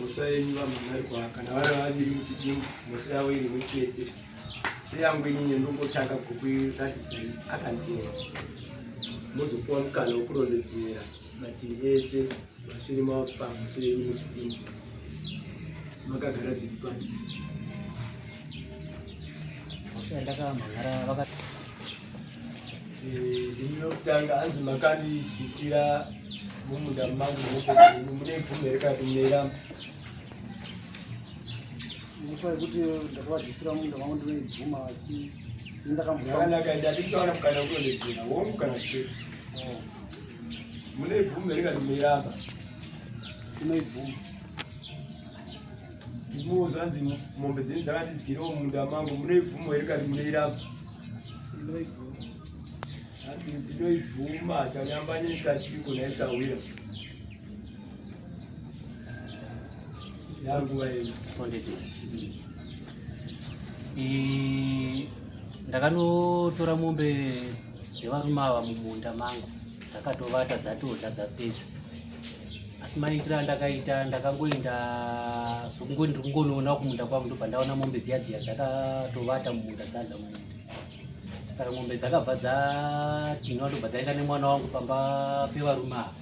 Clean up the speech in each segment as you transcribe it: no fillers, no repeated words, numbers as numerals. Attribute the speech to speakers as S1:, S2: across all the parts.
S1: musayenyu vamanarwa kana vari vaviri muchidini musayawiri muchete seyangu inini ndongotanga kukuratidzai akandiwa muzopuwa mukana wokurondedzera mativi ese mashure pamusoro yenyu muchidini makagara zviri pasi. Ndimi yokutanga hanzi makandidyisira mumunda mangu mune bvume rekati muneiramba
S2: kuti ndakavadyisira munda mangu ndine bvuma asi
S1: ndakanaka ndatichaona mukana wokurondedzera wo mukana kuchete mune bvume rekati muneiramba
S2: ine bvuma
S1: ndimuzvanzi mombe dzenyu dzakatidyirawo munda mangu mune bvume rekati muneiramba hanzi ndinoibvuma chanyambanisa chiriko naisawira yanguva yenyu
S3: ndakanotora mombe dzevarume ava mumunda mangu dzakatovata dzatodya dzapedza asi maitira ndakaita ndakangoenda ndiri kungonoona kumunda kwangu ndobva ndaona mombe dziya dzakatovata mumunda dzadya mumunda. Saka mombe dzakabva dzatinwa ndobva dzaenda nemwana wangu pamba pevarume ava.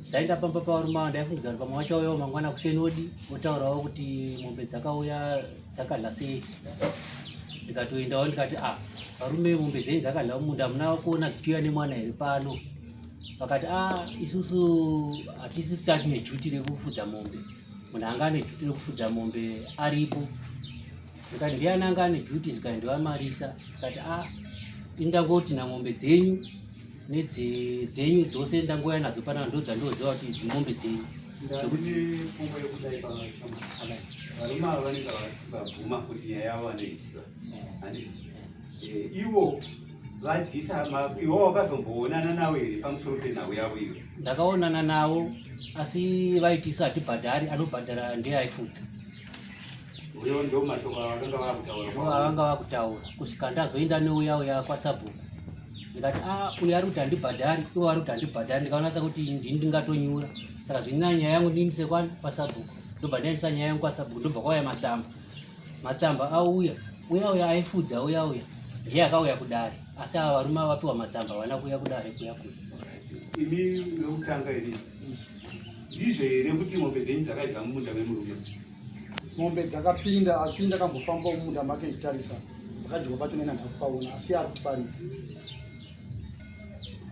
S3: Dzaenda pamba pevarume ava ndaifungidza kuti pamwe vachauyawo mangwana kusenodi votaurawo kuti mombe dzakauya dzakadla sei. Ndikatoendawo ndikati varume mombe dzenyu dzakadla mumunda hamuna kuona dzichiuya nemwana here pano. Vakati isusu hatisisu tati nejuti rekufudza mombe. Munhu anga ane juti rekufudza mombe aripo. Ndikati ndiani anga ane juti ndikaendiwa marisa. Ndikati indangoti namombe dzenyu nedzenyu dzose ndangoya nadzo panapa ndodzandoziva kuti idzi mombe dzenyu.
S4: Ndakuni pfungwa yekudai varume ava vanenge vabvuma kuti nyaya yavo vanoiziva handiti ivo vadyisa iwo wakazomboonana navo here pamusoro penhau yavo iyo?
S3: Ndakaonana navo asi vaitisa hatibhadhari, anobhadhara ndeaifudza.
S4: Uyo ndo mashoko avanga vakutaura
S3: avanga vakutaura kusvika ndazoenda neuya kwasabhuku ndikati uyo ari kuti handibhadhari iwo ari kuti handibhadhari. Ndikaonasa kuti ndini ndingatonyura saka zvinina nyaya yangu ndiindise kwani kwasabhuku ndobva ndaendesa nyaya yangu kwasabhuku ndobva kwauya matsamba auya uya aifudza uya ndiye akauya kudare asi ava varume vapiwa matsamba havana kuuya kudare kuya.
S4: imi wekutanga iri ndizvo here kuti mombe dzenyu dzakadya mumunda memurume?
S2: mombe dzakapinda asi ndakambofamba mumunda make ichitarisa vakadyiwa pacho nena ndakupaona asi ari kuti pari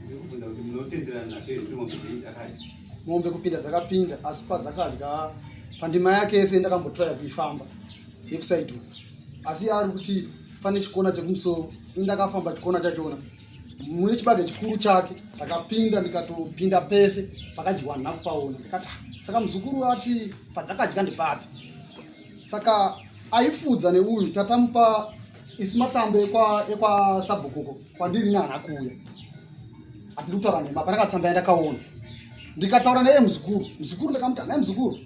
S4: ndikubvunza kuti munotenderana nazvo here kuti mombe dzenyu dzakadya?
S2: mombe kupinda dzakapinda asi padzakadya pandima yake yese ndakambotora kuifamba nekusaidhu asi ari kuti pane chikona chekumusoro indakafamba chikona chachona mune chibage chikuru chake ndakapinda ndikatopinda pese pakadyiwa nakupaona ndikati saka muzukuru ati padzakadya ndepapi. Saka aifudza neuyu tatamupa isu matsamba ekwasabhukuko kwandiri nana kuuya hatiri kutaura nema panakatsamba yandakaona ndikataura naye muzukuru ndakamuti naye muzukuru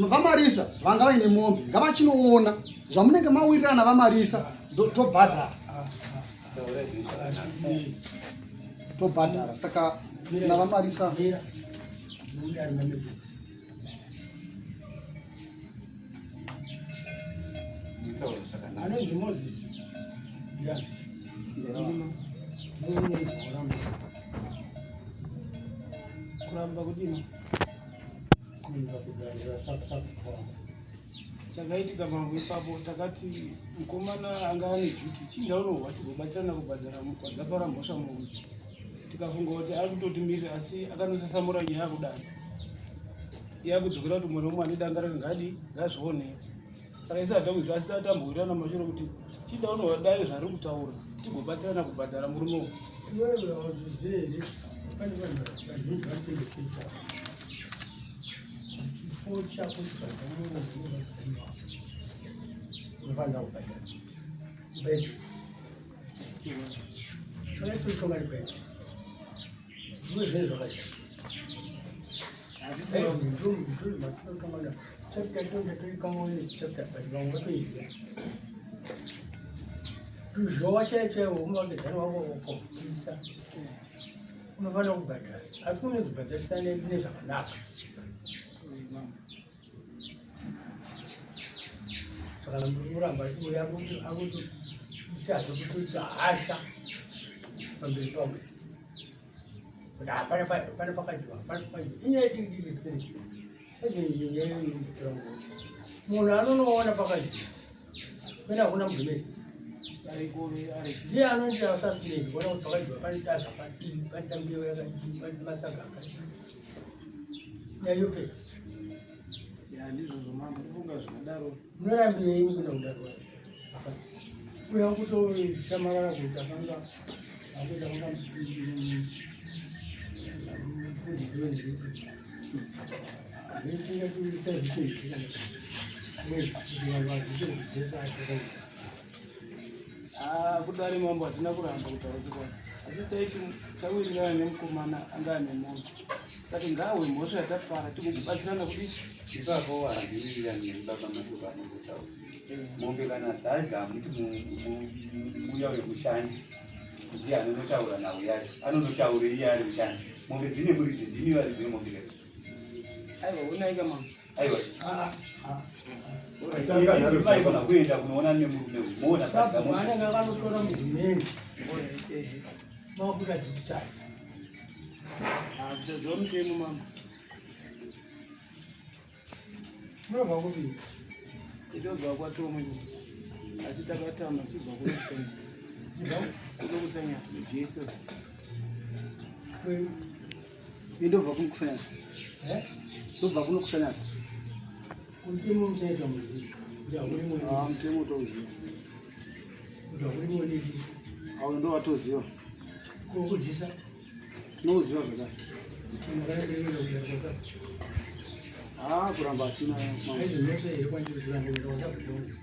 S2: vamarisa vanga vaine mombe ngavachinoona zvamunenge mawirirana vamarisa tobhadhara saka navamarisa
S5: anonzi Moses kuramba kudini kuimba kugarira sakusaku kwavo chakaitika pangu ipapo takati mukomana anga ane juti chindaunohwa tigobatsirana kubhadhara kwadzapara mhosva mumwe tikafunga kuti ari kutotimirira asi akanosasamura nyaya yakudaro yakudzokera kuti mwana umwe ane danga rake ngadi ngazvionei. Saka isi hatakuziva asi tatambowirirana mashure kuti chindaunohwa dare zvari kutaura tigobatsirana kubhadhara murume uyu. Tuzoa cheche umagezana wako ukopisa unofana kubhadhara asi kunezibhadharisane nezvakanaka saka muramba uya kuti akuti utazo kuti asha pamberi pamwe kuti pane pakadyiwa inyaya ndikisitiri ezvinyeyemutiramo munhu anonoona pakadyiwa pene hakuna mugumeni ndiye anonzi asasineji kuona kuti pakadyiwa pane daza padii pane tambiyo yakadii pane masaga akadii nyayopera
S6: ndizvozvo mama kufunga zvakadaro
S5: munorambirei kuna kudaro uya kutoshamarara kuti akanga akuita kanga mufundisi wezvipi anoitinga kuita
S6: kudare mambo hatina kuramba kutaura chikwana asi taiti tawirirana nemukomana anga ane mombe kati ngawe mhosva yatapara tikukubatsirana kudii
S4: ipako handiwirirani nebaba mashoko anongotaura mombe kana dzadya hamuti muya wekushandi ndiye anonotaura nawo yacho anonotaura iye ari mushandi mombe dzine muridzi ndini vari dzine mombe kacho
S6: aiwa unaika mama
S4: aiwa vaigona kuenda kunoona nemurume umoona
S5: anenge akanotora muzimeni makuda dzichichai
S6: kusaziva mutemo mama
S5: munobva kudii
S6: itobva kwatoma asi takatama tibva kunokusanya kunokusanya jesu
S2: indobva kunokusanya ndobva kunokusanya
S5: mutemo muchaita muzivi
S2: mutemo utoziva
S5: udakurimwodii
S2: awo ndo watoziva
S5: kokudyisa
S2: nouziva zvakare
S5: makaeeaa
S2: kuramba achina
S5: aizvimese here kwandizirangoaaakutonga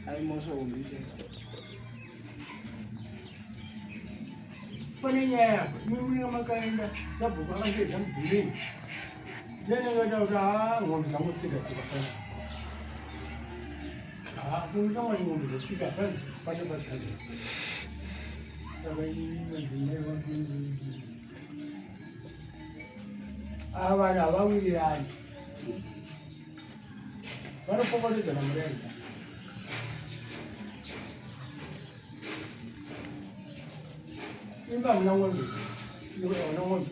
S6: aimosva umbisha
S5: pane nyaya imunenge makaenda sabhuku akangedza mudhimeni ndenengaita kuti ng'ombe dzangotsika tsika pane kuitamwani ng'ombe dzotsika pane pakadi saka ava vanhu havawirirani vanopopotedzana murenga imba hamuna ng'ombe hauna ng'ombe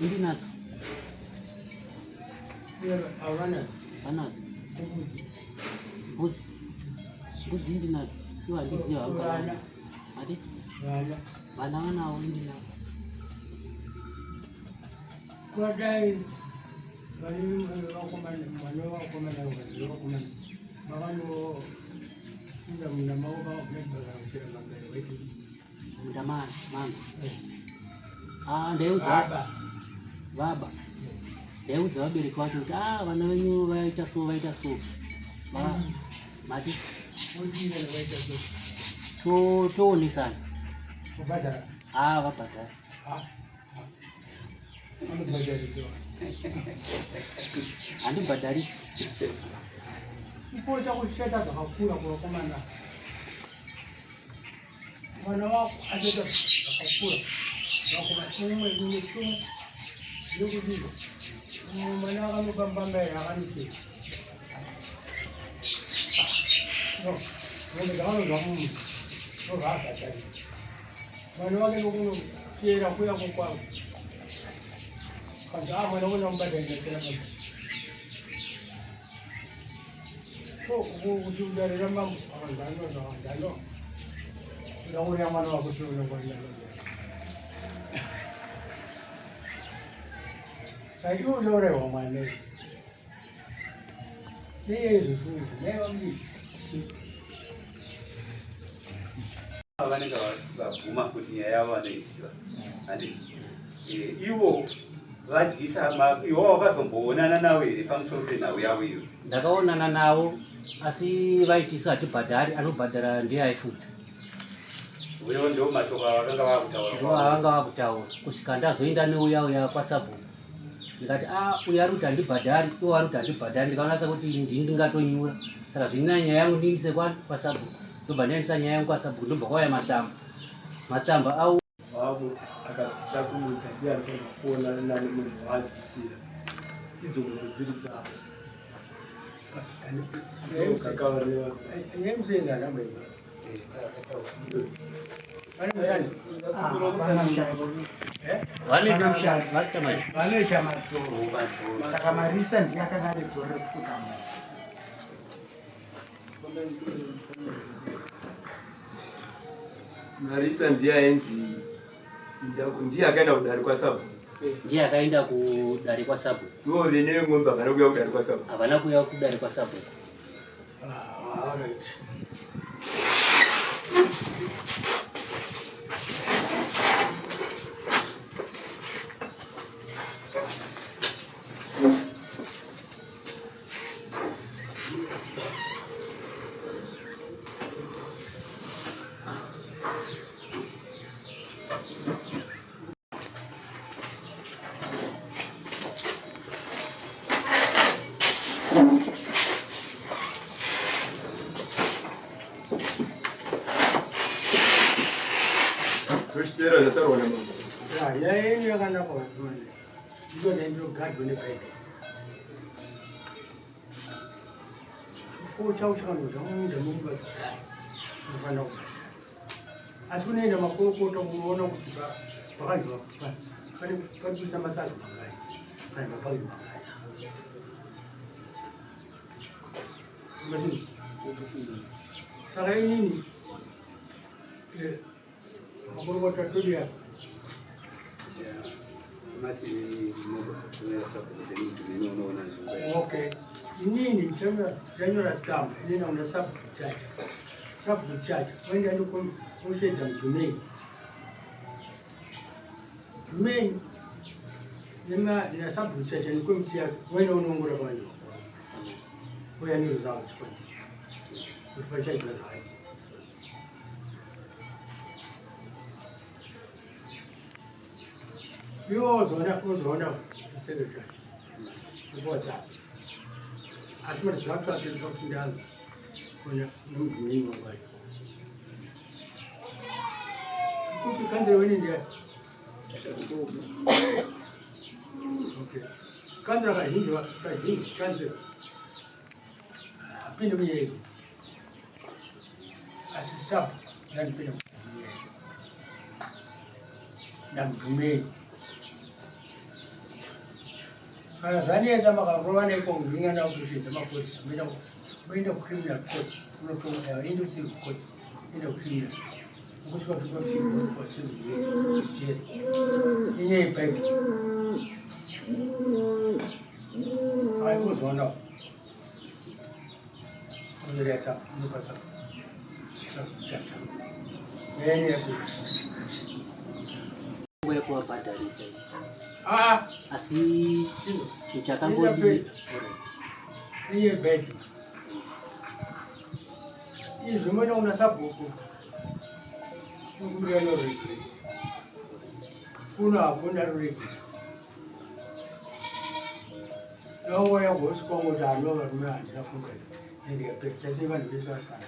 S3: ndinadzo
S5: haunanadzo
S3: anadzo
S5: kubudzi
S3: mbudzi ndinadzo iwo handiziva
S5: vana
S3: ati
S5: vana
S3: vana vanawo ndinavo
S5: kwadai vane vakomana vakanoinda muna mavo vavakunaibagauchera magari vaiti
S3: muda mangu ndaiudza baba ndaiudza vabereki vacho kuti vana venyu vaita so mati
S5: odinga nevaita
S3: toonesana
S5: kubhadhara
S3: vabhadhara
S5: anobhadhariwa
S3: handibhadharisi
S5: ipo chakushata zvakakura kuvakomana mwana wako achaita zvakakura vakomana umwe tumwe yokudii mwana akanopambambaira akanopera ngombe dzakanozva munhu nozvaabhadharisa mwana wake nokunoteera kuya kokwavo kanti mwana kuna mubhadharisatera kuti udarira mambo akanzano ndauraya mwana wako tionangwanaa saka iwo ndauraiwa mwana neyeizvozvozvo naivambii
S4: vanenge vabvuma kuti nyaya yavo vanoiziva handii ivo vadyisa iwo wakazomboonana navo here pamusoro penhau yavo iyo
S3: ndakaonana navo asi vaitisa hatibhadhari anobhadhara ndiye aifudza
S4: wewo ndo mashoko avakanga
S3: vakutaura vakutaura kusvika ndazoenda neuya kwasabhuku ndikati uya ari kuti handibhadhari iwo ari kuti handibhadhari ndikaonasa kuti ndini ndingatonyura saka zvinina nyaya yangu ndiindise kwasabhuku ndobva ndaendisa nyaya yangu kwasabhuku ndobva kwauya matsamba au
S1: wavo akatyisa kunyika ndiye anofanira kuonana nani munhu waatyisira idzo munhu dziri dzavo kakawareva
S5: Nyemusenza namwe.
S2: Vanoita matsoro saka marisa ndiye akanga ane dzoro rekufuka
S1: marisa ndiye ainzi ndiye akaenda kudari kwaSabhu.
S3: Ndiye akaenda kudari kwaSabhu.
S1: Ivo vene ng'ombe havana kuuya kudari kwaSabhu.
S3: Havana kuuya kudari kwaSabhu.
S1: Zvechitero zvataurwa namambo.
S5: Yayenyu yakanaka wazvone. Ndiko ndinogadwa neBhaibheri. Chifo chawo chakanodza muminda mumba unofanira kubata. Asi unoenda makorokota unoona kuti pakanzwa pane kuisa masaga mangai kana mapaini mangai. Saka inini makorokota todiya okay. Inini chanyora tsamba inini una subject wenda ndikoshedza mudhumeni dhumeni na subject ndikomiti yake wenda unongora vanhu uya neresults kuti pachaita zvayo. Iwo uzoona secretary kuWhatsApp. Asi mara zvakati kuti ndazi kuna nomudhumeni wangu. Kuti kanzero wini ndiye. Okay. Kanzero kazhinji kanzero. Apinde muyezi. Asi sabu yanipinda muyezi. Namudhumeni. Kana zvanetsa makarova nekongingana kushedza mapolisi moenda kucriminal court unotoenda civil court enda kucriminal ukusvika kusvika kwasivijeri inyaya yeBhaibheri saka ikuzoona uzoreatsa unopasa chacha yenyeku
S3: Kuwabhadharisa
S5: asi
S3: chichakambodi
S5: iye bedi izvi mwana una sabhuku ukumira noregi kuna hakuna regi nawo yangosvika kuti anova rume handinafunga ndikapekitasi vanhu vese vakana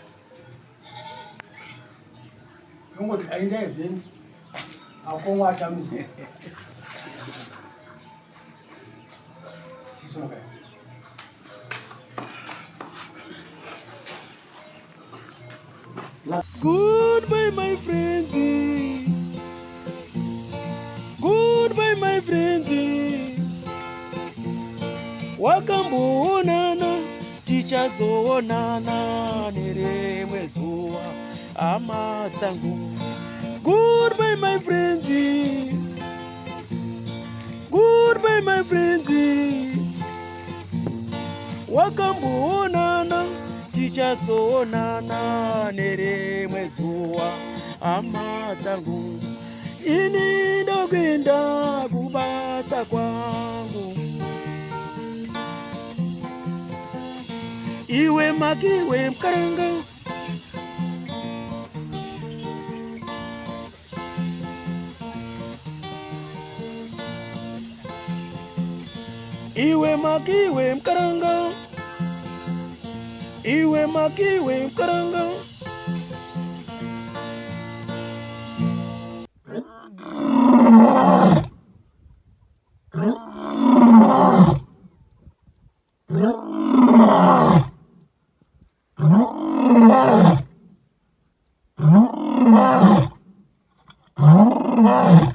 S5: nongoti ainda izveni akomwata muzi chisonga
S6: Goodbye, my friends. Goodbye, my friends. Wakamboonana tichazoonana nerimwe zuva hama dzangu. Goodbye, my friends. Goodbye, my friends. Wakamboonana tichazoonana nerimwe zuva hama dzangu. Ini ndokuenda kubasa kwangu. Iwe makiwe mkaranga. Iwe makiwe mkaranga. Iwe makiwe mkaranga.
S7: Thank you.